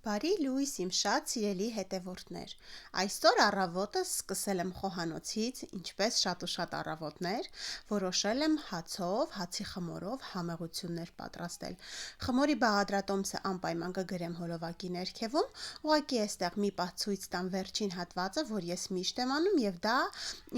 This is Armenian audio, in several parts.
Բարի լույս իմ շատ սիրելի հետևորդներ, այսօր առավոտս սկսել եմ խոհանոցից, ինչպես շատ ու շատ առավոտներ, որոշել եմ հացով, հացի խմորով համեղություններ պատրաստել։ Խմորի բաղադրատոմսը անպայման կգրեմ հոլովակի ներքևում, ուղղակի այստեղ մի պահ ցույց տամ վերջին հատվածը, որ ես միշտ եմ անում եւ դա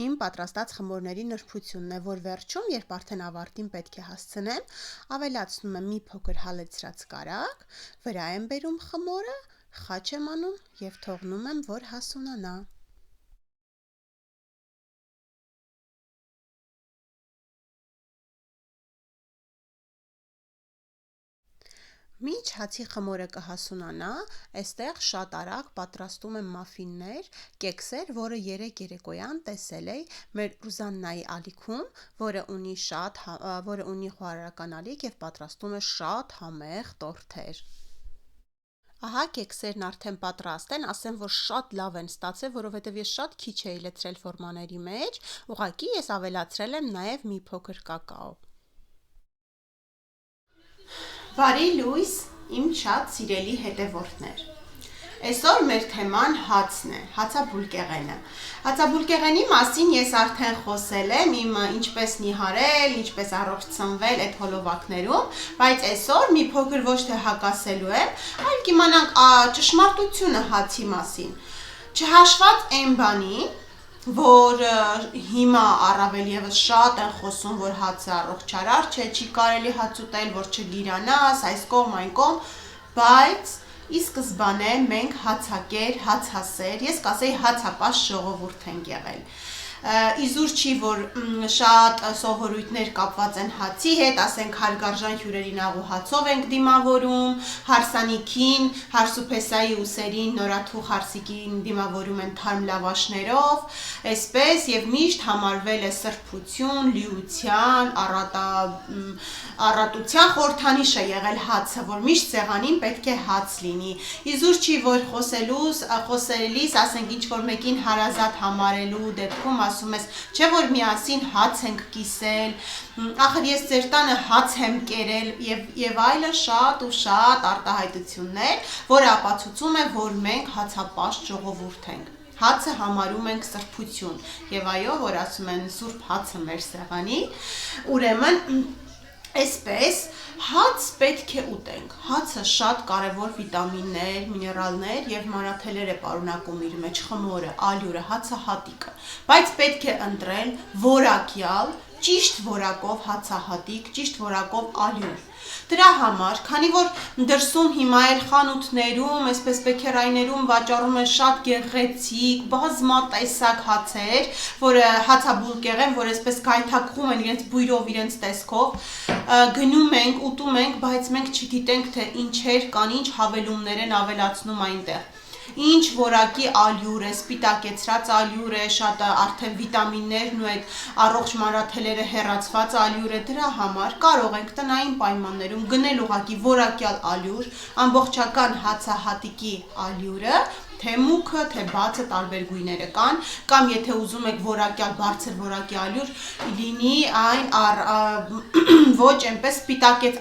իմ պատրաստած խմորների նրբությունն է, որ վերջում, երբ արդեն ավարտին պետք է հասցնեմ, ավելացնում եմ մի փոքր հալեցրած կարագ, վրա եմ բերում խմորը, խաչ եմ անում և թողնում եմ, որ հասունանա։ Մինչ հացի խմորը կհասունանա, այստեղ շատ արագ պատրաստում եմ մաֆիններ, կեքսեր, որը երեկոյան տեսել էի մեր Ռուզաննայի ալիքում, որը ունի խոհարարական ալիք և պատրաստում է շատ համեղ տորթեր։ Ահա կեքսերն արդեն պատրաստ են, ասեմ, որ շատ լավ են ստացել, որովհետև ես շատ քիչ էի լցրել ֆորմաների մեջ, ուղղակի ես ավելացրել եմ նաև մի փոքր կակաո։ Բարի լույս, իմ շատ սիրելի հետևորդներ։ Այսօր մեր թեման հացն է, հացաբուլկեղենը։ Հացաբուլկեղենի մասին ես արդեն խոսել եմ, ինչպես նիհարել, ինչպես առողջ ցնվել այդ հոլովակներում, բայց այսօր մի փոքր ոչ թե հակասելու եմ, այլ կիմանանք ճշմարտությունը հացի մասին։ Չհաշված այն բանի, որ հիմա առավել եւս շատ են խոսում, որ հացը առողջարար չէ, չի կարելի հաց ուտել, որ չգիրանաս, այս կողմ, այն կողմ, բայց ի սկզբանե մենք հացակեր, հացասեր, ես կասեի հացապաշտ ժողովուրդ ենք եղել։ Իզուր չի, որ շատ սովորույթներ կապված են հացի հետ, ասենք հարգարժան հյուրերին աղու հացով ենք դիմավորում, հարսանիքին, հարսուփեսայի ուսերին, նորաթուխ հարսիկին դիմավորում են թարմ լավաշներով, այսպես եւ միշտ համարվել է սրբություն, լիության, առատության խորհրդանիշ է եղել հացը, որ միշտ սեղանին պետք է հաց լինի։ Իզուր չի, որ խոսելիս, ասենք ինչ-որ մեկին հարազատ համարելու դեպքում ասում ես, չէ որ միասին հաց ենք կիսել, ախր ես ձեր տանը հաց եմ կերել եւ այլն շատ ու շատ արտահայտություններ, որը ապացուցում է, որ մենք հացապաշտ ժողովուրդ ենք։ Հացը համարում ենք սրբություն եւ այո, որ ասում են սուրբ հացը մեր սեղանի, ուրեմն այսպես հաց պետք է ուտենք։ Հացը շատ կարևոր վիտամիններ, միներալներ եւ մանրաթելեր է պարունակում իր մեջ, խմորը, ալյուրը, հացահատիկը, բայց պետք է ընտրել որակյալ, ճիշտ որակով հացահատիկ, ճիշտ որակով ալյուր։ Դրա համար, քանի որ դրսում հիմա էլ խանութներում, այսպես բեքերայներում վաճառում են շատ գեղեցիկ, բազմատեսակ հացեր, որը հացաբուլկեղեն, որ այսպես գայթակղում են իրենց բույրով, իրենց տեսքով, գնում ենք, ուտում ենք, բայց մենք չգիտենք, թե ինչեր կան, ինչ հավելումներ են ավելացնում այնտեղ։ Ինչ որակի ալյուր է, սպիտակեցրած ալյուր է, շատ արդեն վիտամիններն ու այդ առողջ մանրաթելերը հեռացված ալյուր է, դրա համար կարող ենք տնային պայմաններում գնել ուղղակի որակյալ ալյուր, ամբողջական հացահատիկի ալյուրը, թե մուգը, թե բացը տարբեր գույները կան, կամ եթե ուզում եք որակյալ բարձր որակի ալյուր, լինի այն ոչ այնպես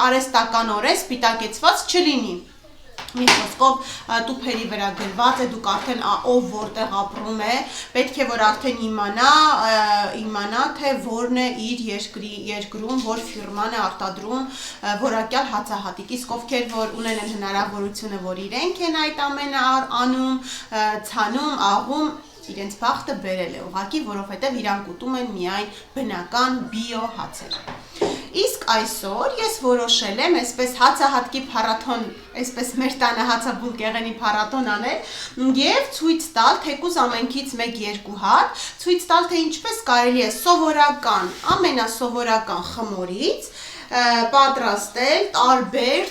արհեստականորեն սպիտակեցված չլինի։ Մի խոսքով տուփերի վրա գրված է, դուք արդեն ով որտեղ apրում է, պետք է որ արդեն իմանա, թե որն է իր երկրում, որ ֆիրման է արտադրում որակյալ հացահատիկ, իսկ ովքեր որ ունեն են հնարավորությունը, որ իրենք են այդ ամենը անում, ցանում, աղում, իրենց բախտը բերել է ուղղակի, որովհետև իրանք ուտում են միայն բնական բիո հացեր։ Իսկ այսօր ես որոշել եմ այսպես հացահատկի փառատոն, այսպես մեր տանը հացաբուլկեղենի փառատոն անել եւ ցույց տալ, թեկուզ ամենքից 1-2 հատ, ցույց տալ, թե ինչպես կարելի է սովորական, ամենասովորական խմորից պատրաստել տարբեր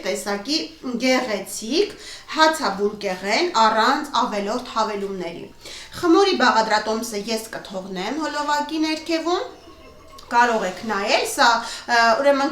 տեսակի գեղեցիկ հացաբուլկեղեն առանց ավելորդ հավելումների։ Խմորի բաղադրատոմսը ես կթողնեմ հոլովակի ներքևում, Կարող եք նայել, սա ուրեմն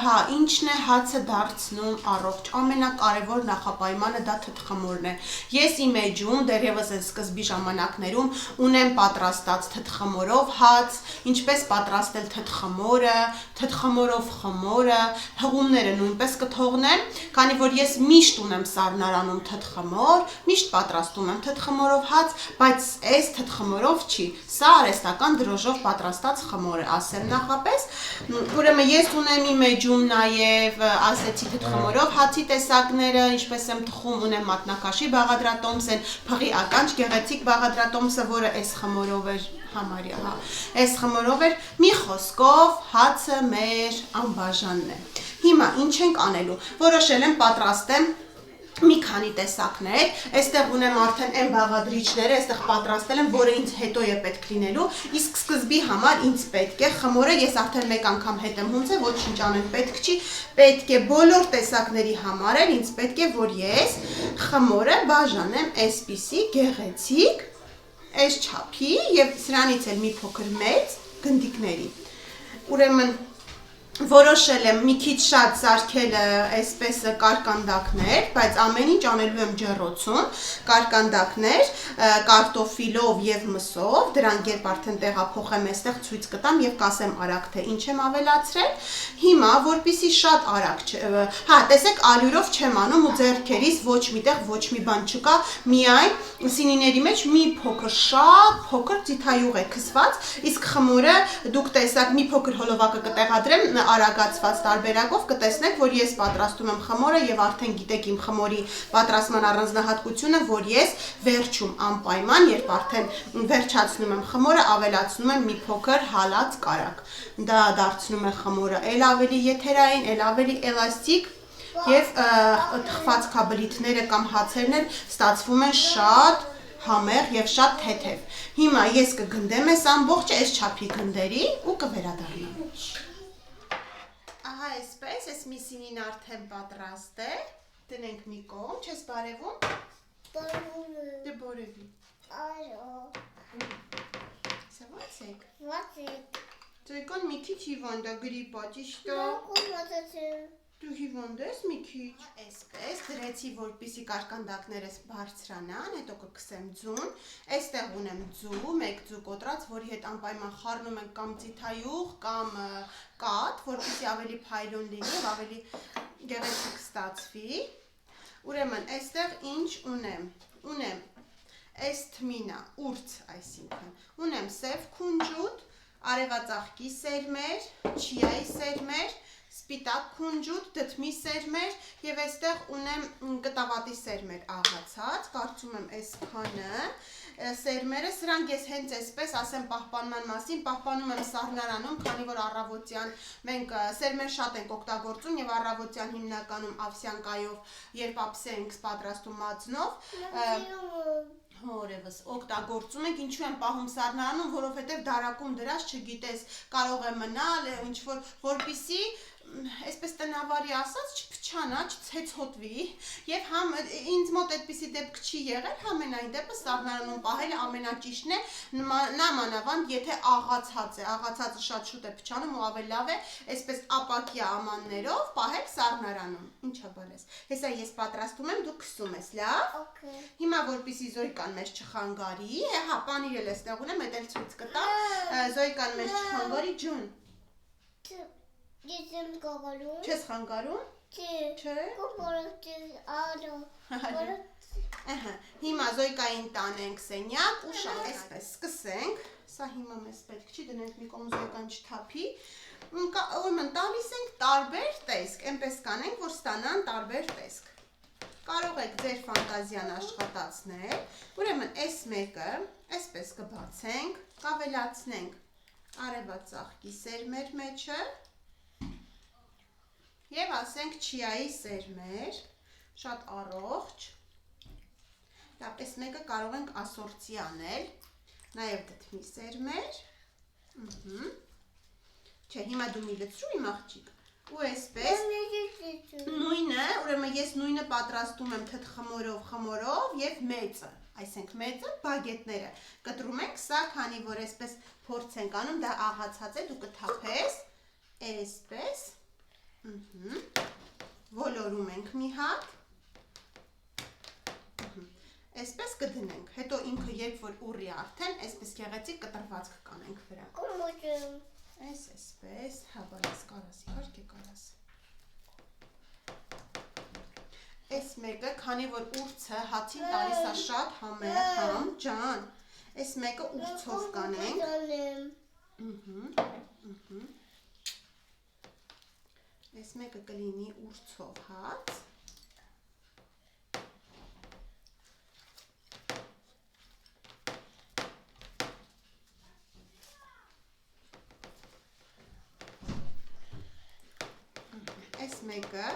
հա, ինչն է հացը դարձնում առողջ, ամենակարևոր նախապայմանը դա թթխմորն է։ Ես իմ էջում դեռևս այս սկզբի ժամանակներում ունեմ պատրաստած թթխմորով հաց, ինչպես պատրաստել թթխմորը, թթխմորով խմորը, հղումները նույնպես կթողնեմ, քանի որ ես միշտ ունեմ սառնարանում թթխմոր, միշտ պատրաստում եմ թթխմորով հաց, բայց այս թթխմորով չի, սա արհեստական դրոժով պատրաստած խմոր է, ասեմ նախապես, ուրեմն ես ունեմ իմ էջում նաև ասեցի թթխմորով հացի տեսակները, ինչպես եմ թխում, ունեմ մատնաքաշի բաղադրատոմս, են փղի ականջ գեղեցիկ բաղադրատոմսը, որը այս խմորով էր համարյա, հա, այս խմորով էր, մի խոսքով հացը մեր անբաժանն է։ Հիմա ինչ ենք անելու, որոշել եմ պատրաստեմ մի քանի տեսակներ, այստեղ ունեմ արդեն այն բաղադրիչները, այստեղ պատրաստել եմ, որը ինձ հետո է պետք լինելու, իսկ սկզբի համար ինձ պետք է խմորը, ես արդեն մեկ անգամ հետ եմ հունցել, ոչինչ անեն պետք չի, պետք է բոլոր տեսակների համար էլ ինձ պետք է, որ ես խմորը բաժանեմ այսպիսի գեղեցիկ, այս չափի եւ սրանից էլ մի փոքր մեծ գնդիկների։ Ուրեմն որոշել եմ մի քիչ շատ սարքել այսպես կարկանդակներ, բայց ամեն ինչ անելու եմ ջեռոցում, կարկանդակներ, կարտոֆիլով եւ մսով, դրանք երբ արդեն տեղափոխեմ այստեղ ցույց կտամ եւ կասեմ արագ թե ինչ եմ ավելացրել։ Հիմա որպեսի շատ արագ, հա, տեսեք ալյուրով չեմ անում ու ձեռքերից ոչ միտեղ ոչ մի բան չկա, միայն սինիների մեջ մի փոքր շատ փոքր ձիթայուղ է քսված, իսկ խմորը դուք տեսակ մի փոքր հոլովակը կտեղադրեմ արագացված տարբերակով կտեսնեք, որ ես պատրաստում եմ խմորը եւ արդեն գիտեք իմ խմորի պատրաստման առանձնահատկությունը, որ ես վերջում անպայման, երբ արդեն վերջացնում եմ խմորը, ավելացնում եմ մի փոքր հալած կարագ։ Դա դարձնում է խմորը ել ավելի եթերային, ել ավելի էլաստիկ եւ թխված քաբլիթները կամ հացերն էլ ստացվում են շատ համեղ եւ շատ թեթև։ Հիմա ես կգնդեմ այս ամբողջը այս չափի գնդերի ու կվերադառնամ։ Ահա այսպես, այս միսինին արդեն պատրաստ է, տնենք մի կողմ, չես բարևում? Դե բարևի։ Սա ո՞նց եք? Ո՞նց եք։ Ձերքան մի քիչ հիվանդ է, գրիպ ա, ճիշտ է։ Դու հիվանդ ես մի քիչ։ Այսպես դրեցի, որպեսզի կարկանդակներս բարձրանան, հետո կքսեմ ձուն։ Այստեղ ունեմ ձու, մեկ ձու կոտրած, որի հետ անպայման խառնում ենք կամ ձիթայուղ, կամ կաթ, որպեսզի ավելի փայլուն լինի եւ ավելի գեղեցիկ ստացվի։ Ուրեմն այստեղ ինչ ունեմ։ Ունեմ այս թմինա, ուրց, այսինքն։ Ունեմ սև քունջուտ, արևածաղկի սերմեր, չիայի սերմեր, սպիտակ քունջուտ, դդմի սերմեր եւ այստեղ ունեմ կտավատի սերմեր աղացած, կարծում եմ այսքանը սերմերը, սրանք ես հենց այսպես ասեմ պահպանման մասին, պահպանում եմ սառնարանում, քանի որ առավոտյան մենք սերմեր շատ ենք օգտագործում եւ առավոտյան հիմնականում ավսյանկայով, երբ ափսե ենք պատրաստում մածնով, Հորևս օգտագործում ենք, ինչու եմ պահում սառնարանում, որովհետև դարակում դրած չգիտես, կարող է մնալ, ինչ որ որպիսի այսպես տնավարի ասած չփչանա, չցեցոտվի եւ համ ինձ մոտ այդպիսի դեպք չի եղել, համենայն դեպս սառնարանում պահելը ամենաճիշտն է, նամանավանդ եթե աղացած է, աղացածը շատ շուտ է փչանում ու ավելի լավ է այսպես ապակյա ամաններով պահել սառնարանում։ Ինչա բալես։ Հեսա ես պատրաստում եմ, դու քսում ես, լավ։ Okay։ Հիմա որպեսի Զոյկան մեջ չխանգարի, հա, պանիր էլ էստեղ ունեմ, էդ էլ ցույց կտամ, Զոյկան մեջ չխանգարի, ջուն։ Ես եմ գալու։ Չես խանգարում։ Չէ։ Ահա, հիմա Զոյկային տանենք սենյակ ու շա այսպես սկսենք։ Սա հիմա մեզ պետք չի, դնենք մի կողմ Զոյկան չթափի։ Ուրեմն տալիս ենք տարբեր տեսք, այնպես կանենք, որ ստանան տարբեր տեսք։ Կարող եք ձեր ֆանտազիան աշխատացնել։ Ուրեմն այս մեկը այսպես կբացենք, կավելացնենք արևածաղկի սերմեր մեջը եւ ասենք չիայի սերմեր, շատ առողջ։ Այս մեկը կարող ենք ասորցի անել, նաեւ դդմի սերմեր։ Չէ, հիմա դու մի լցրու իմ աղջիկ։ ու այսպես նույնը, ուրեմն ես նույնը պատրաստում եմ թթխմորով եւ մեծը, այսինքն մեծը բագետները կտրում ենք, սա քանի որ այսպես փորձ ենք անում, դա աղացած է, դու կթափես, այսպես, ոլորում ենք մի հատ, այսպես կդնենք, հետո ինքը երբ որ ուռի արդեն, այսպես գեղեցիկ կտրվածք կանենք վրա։ Այսպես, հա բալես կարաս, իհարկե կարաս։ Այս մեկը, քանի որ ուրցը հացին տալիս է շատ համեղ, համ, ջան, այս մեկը ուրցով կանենք։ Այս մեկը կլինի ուրցով հաց։ Այս մեկը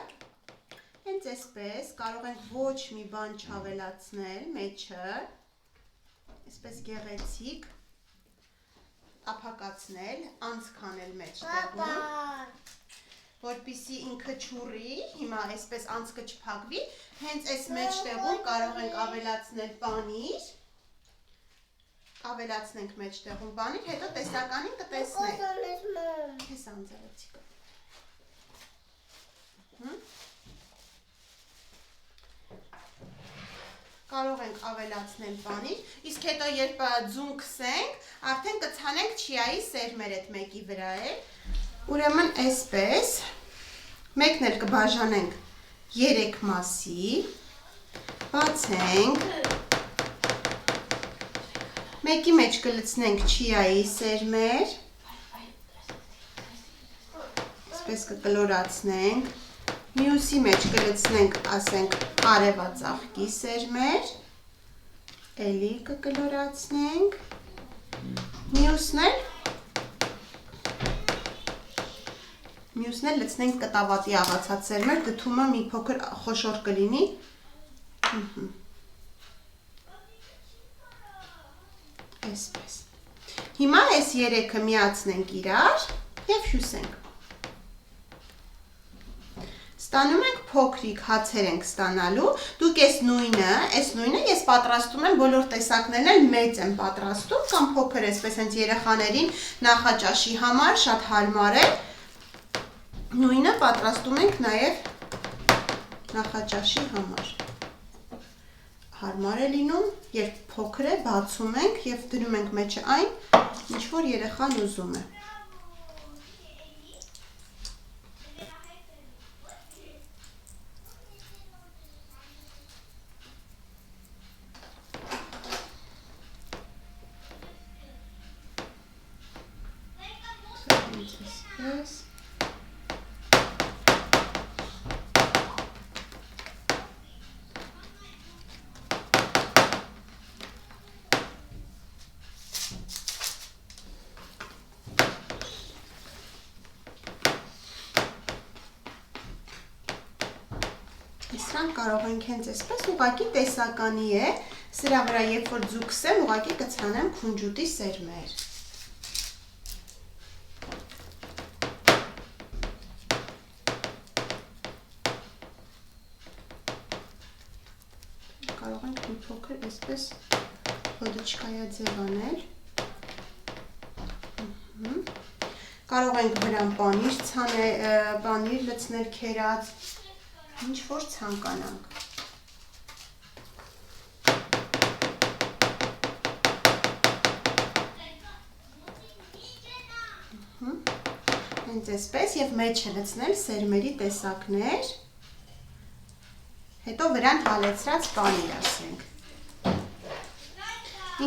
հենց այսպես կարող ենք ոչ մի բան չավելացնել մեջը, այսպես գեղեցիկ տափակացնել, անցքանել մեջտեղում, որպեսզի ինքը չուռի, հիմա այսպես անցքը չփակվի, հենց այս մեջտեղում կարող ենք ավելացնել պանիր, ավելացնենք մեջտեղում պանիր, հետո տեսականին կտեսնենք։ Քեզ անձեռեցի կա։ Կարող ենք ավելացնել պանիր, իսկ հետո երբ ձուն քսենք, արդեն կցանենք չիայի սերմեր այդ մեկի վրա է, ուրեմն այսպես, մեկն էլ կբաժանենք 3 մասի, բացենք, մեկի մեջ կլցնենք չիայի սերմեր, այսպես կկլորացնենք, մյուսի մեջ կլցնենք, ասենք, արևածաղկի սերմեր, էլի կկլորացնենք, մյուսն էլ լցնենք կտավատի աղացած սերմեր, դդումը մի փոքր խոշոր կլինի, այսպես, հիմա այս 3-ը միացնենք իրար և հյուսենք, ստանում ենք փոքրիկ հացեր ենք ստանալու, դուք այս նույնը ես պատրաստում եմ բոլոր տեսակներն էլ մեծ եմ պատրաստում, կամ փոքր այսպես հենց երեխաներին նախաճաշի համար շատ հարմար է, նույնը պատրաստում ենք նաև նախաճաշի համար, հարմար է լինում, երբ փոքր է բացում ենք և դնում ենք մեջը այն, ինչ որ երեխան ուզում է։ Սրանք կարող ենք հենց այսպես, ուղղակի տեսականի է, սրա վրա երբ որ ձուկսեմ, ուղղակի կցանեմ քունջուտի սերմեր։ Կարող ենք մի փոքր այսպես հոդիչկայա ձև անել։ Կարող ենք վրան պանիր լցնել քերած, ինչ որ ցանկանանք։ Հենց այսպես և մեջը լցնել սերմերի տեսակներ, հետո վրան հալեցրած պանիր ասենք։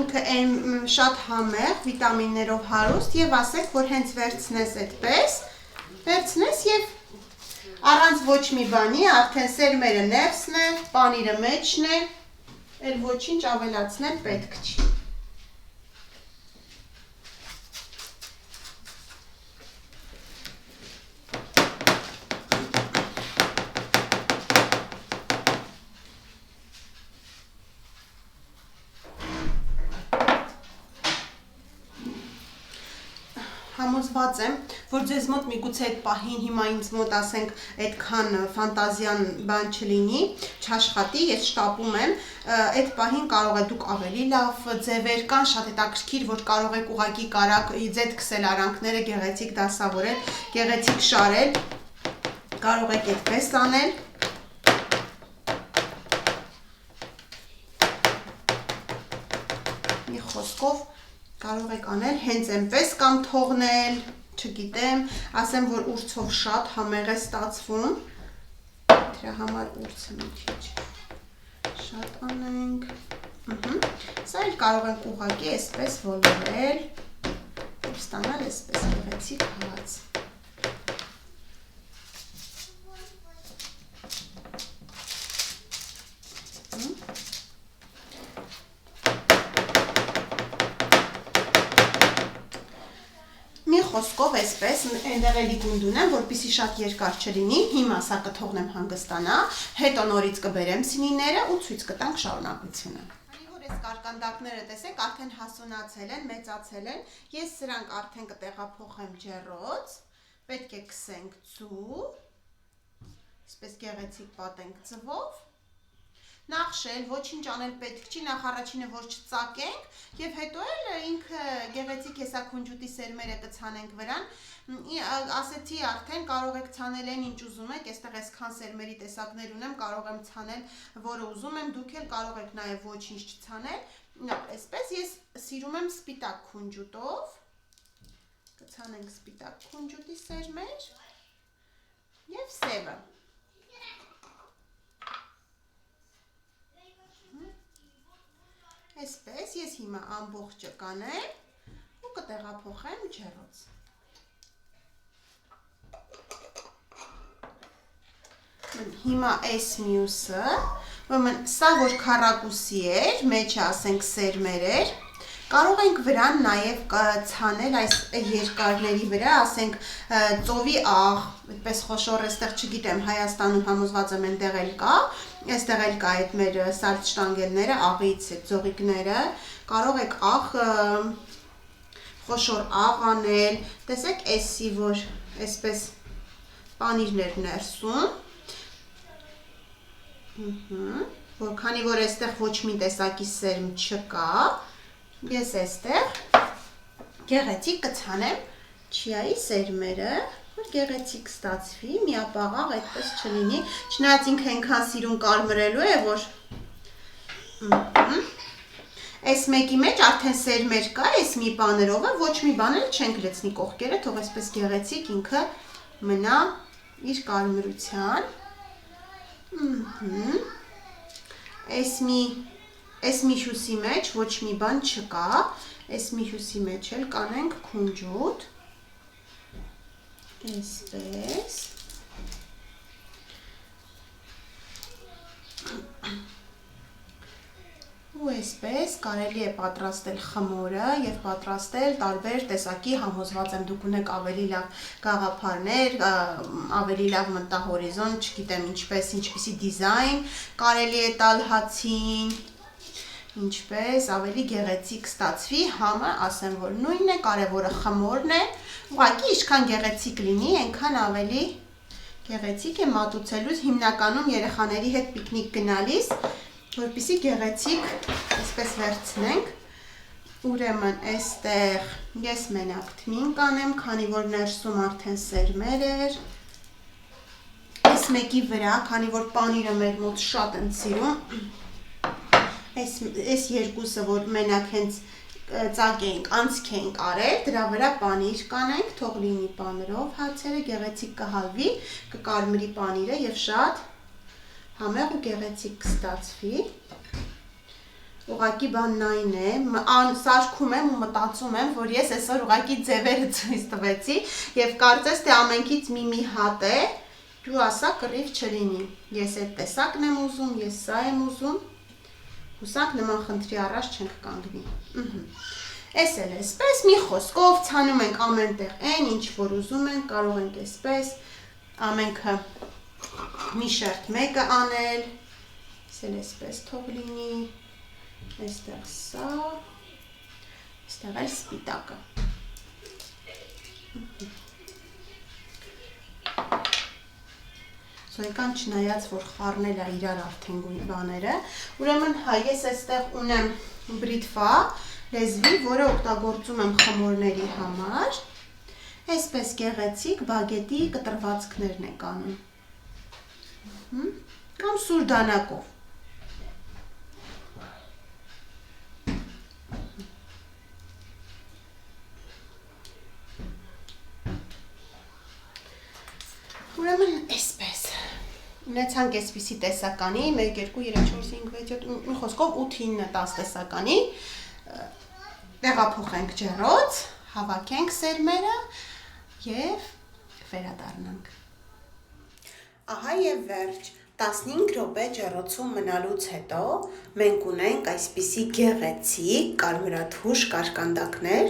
Ինքը շատ համեղ, վիտամիններով հարուստ և ասեք, որ հենց վերցնես այդպես, վերցնես և առանց ոչ մի բանի, արդեն սերմերը ներսն է, պանիրը մեջն է, էլ ոչինչ ավելացնել պետք չի։ համոզված եմ, որ ձեզ մոտ միգուցե այդ պահին հիմա ինձ մոտ ասենք այդքան ֆանտազիան բան չլինի, չաշխատի, ես շտապում եմ, այդ պահին կարող է դուք ավելի լավ ձևեր կան, շատ հետաքրքիր, որ կարող եք ուղղակի կարակ ձետ քսել արանքները, գեղեցիկ դասավորել, գեղեցիկ շարել, կարող եք այդպես անել։ Մի խոսքով կարող եք անել հենց այնպես կամ թողնել, չգիտեմ, ասեմ, որ ուրցով շատ համեղ է ստացվում, դրա համար ուրցը մի քիչ շատ անենք, սա էլ կարող ենք ուղղակի այսպես ոլորել, ու ստանալ այսպես գեղեցիկ հաց։ Խոսքով այսպես այնտեղ էլի գունդ ունեմ, որպեսզի շատ երկար չլինի, հիմա սա կթողնեմ հանգստանա, հետո նորից կբերեմ սինիները ու ցույց կտանք շարունակությունը։ Քանի որ այս կարկանդակները տեսեք, արդեն հասունացել են, մեծացել են, ես սրանք արդեն կտեղափոխեմ ջեռոց, պետք է քսենք ձու, այսպես գեղեցիկ պատենք ձվով։ Նախ շել, ոչինչ անել պետք չի, նախ առաջինը որ չծակենք եւ հետո էլ ինքը գեղեցիկ հեսակունջուտի սերմերը կցանենք վրան, ասեցի արդեն կարող եք ցանել այն ինչ ուզում եք, այստեղ այսքան սերմերի տեսակներ ունեմ, կարող եմ ցանել որը ուզում եմ, դուք էլ կարող եք նաեւ ոչինչ չցանել, այսպես ես սիրում եմ սպիտակ քունջուտով, կցանենք սպիտակ քունջուտի սերմեր եւ սևը։ Այսպես ես հիմա ամբողջը կանեմ ու կտեղափոխեմ ջեռոց։ Հիմա այս մյուսը, սա որ քառակուսի էր, մեջը ասենք սերմեր էր, կարող ենք վրան նաև ցանել այս երկարների վրա, ասենք ծովի աղ, այդպես խոշոր այստեղ չգիտեմ, Հայաստանում համոզված եմ այնտեղ էլ կա, այստեղ էլ կա այդ մեր սալցշտանգելները, աղից այդ ձողիկները, կարող եք աղ, խոշոր աղ անել, տեսեք էսի, որ այսպես պանիրներ ներսում, քանի որ այստեղ ոչ մի տեսակի սերմ չկա, ես այստեղ գեղեցիկ կցանեմ չիայի սերմերը, որ գեղեցիկ ստացվի, միապաղաղ այդպես չլինի, չնայած ինքը այնքան սիրուն կարմրելու է, որ այս մեկի մեջ արդեն սերմեր կա, այս մի բաներով է, ոչ մի բան էլ չենք լցնի կողքերը, թող այսպես գեղեցիկ ինքը մնա իր կարմրության, Այս մի հյուսի մեջ ոչ մի բան չկա, այս մի հյուսի մեջ էլ կանենք քունջուտ, այսպես, ու այսպես կարելի է պատրաստել խմորը և պատրաստել տարբեր տեսակի, համոզված եմ դուք ունեք ավելի լավ գաղափարներ, ավելի լավ մտահորիզոն, չգիտեմ ինչպիսի դիզայն կարելի է տալ հացին, ինչպես ավելի գեղեցիկ ստացվի, համը ասեմ, որ նույնն է, կարևորը խմորն է, ուղղակի ինչքան գեղեցիկ լինի, այնքան ավելի գեղեցիկ է մատուցելուց, հիմնականում երեխաների հետ պիկնիկ գնալիս, որպեսզի գեղեցիկ այսպես վերցնենք, ուրեմն այստեղ ես մենակ թմին կանեմ, քանի որ ներսում արդեն սերմեր էր, այս մեկի վրա, քանի որ պանիրը մեր մոտ շատ են սիրում, այս երկուսը, որ մենակ հենց ծակ էինք, անցք էինք արել, դրա վրա պանիր կանենք, թող լինի պանիրով հացերը, գեղեցիկ կհալվի, կկարմրի պանիրը և շատ համեղ ու գեղեցիկ կստացվի, ուղղակի բանն այն է, սարքում եմ ու մտածում եմ, որ ես այսօր ուղղակի ձևերը ցույց տվեցի և կարծես թե ամենքից մի հատ է, դու ասա կռիվ չլինի, ես այդ տեսակն եմ ուզում, ես սա եմ ուզում, հուսանք նման խնդրի առաջ չենք կանգնի, այս էլ այսպես, մի խոսքով ցանում ենք ամենտեղ այն, ինչ որ ուզում ենք, կարող ենք այսպես, ամենքը մի շերտ մեկը անել, սել այսպես թող լինի, այստեղ սա, այստեղ էլ սպիտակը, Սոյկան չնայած, որ խառնել է իրար արդեն բաները, ուրեմն ես այստեղ ունեմ բրիտվա լեզվի, որը օգտագործում եմ խմորների համար, այսպես գեղեցիկ բագետի կտրվածքներն եք անում, կամ սուր դանակով։ Ուրեմն այսպես, ունեցանք այսպիսի տեսականի, 1, 2, 3, 4, 5, 6, 7, մի խոսքով 8, 9, 10 տեսականի, տեղափոխենք ջեռոց, հավաքենք սերմերը և վերադառնանք։ Ահա և վերջ, 15 րոպե ջեռոցում մնալուց հետո մենք ունենք այսպիսի գեղեցիկ կարմրաթուշ կարկանդակներ,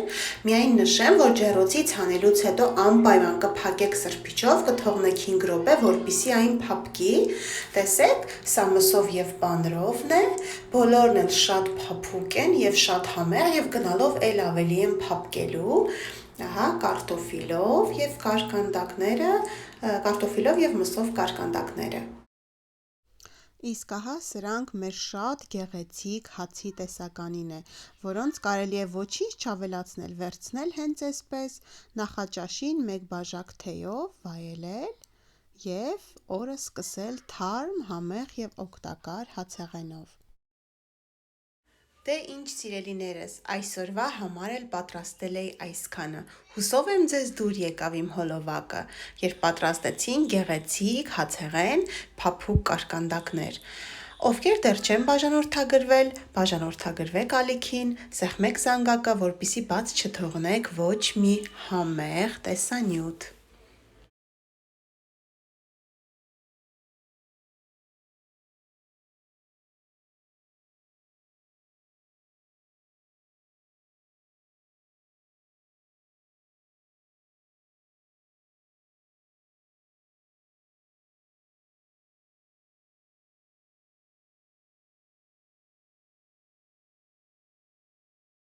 միայն նշեմ, որ ջեռոցից հանելուց հետո անպայման կփակեք սրբիչով, կթողնեք 5 րոպե, որպեսզի այն փափկի, տեսեք, սա մսով և պանրովն է, բոլորն էլ շատ փափուկ են և շատ համեղ և գնալով էլ ավելի են փափկելու, ահա կարտոֆիլով և կարկանդակները, կարտոֆիլով և մսով կարկանդակները։ Իսկ ահա սրանք մեր շատ գեղեցիկ հացի տեսականին է, որոնց կարելի է ոչինչ չավելացնել, վերցնել հենց այսպես, նախաճաշին 1 բաժակ թեյով վայելել և օրը սկսել թարմ, համեղ և օգտակար հացեղենով։ Դե ինչ սիրելիներս, այսօրվա համար էլ պատրաստել էի այսքանը, հուսով եմ ձեզ դուր եկավ իմ հոլովակը, երբ պատրաստեցին գեղեցիկ հացեղեն, փափուկ կարկանդակներ։ Ովքեր դեռ չեն բաժանորդագրվել, բաժանորդագրվեք ալիքին, սեղմեք զանգակը, որպեսզի բաց չթողնեք ոչ մի համեղ տեսանյութ։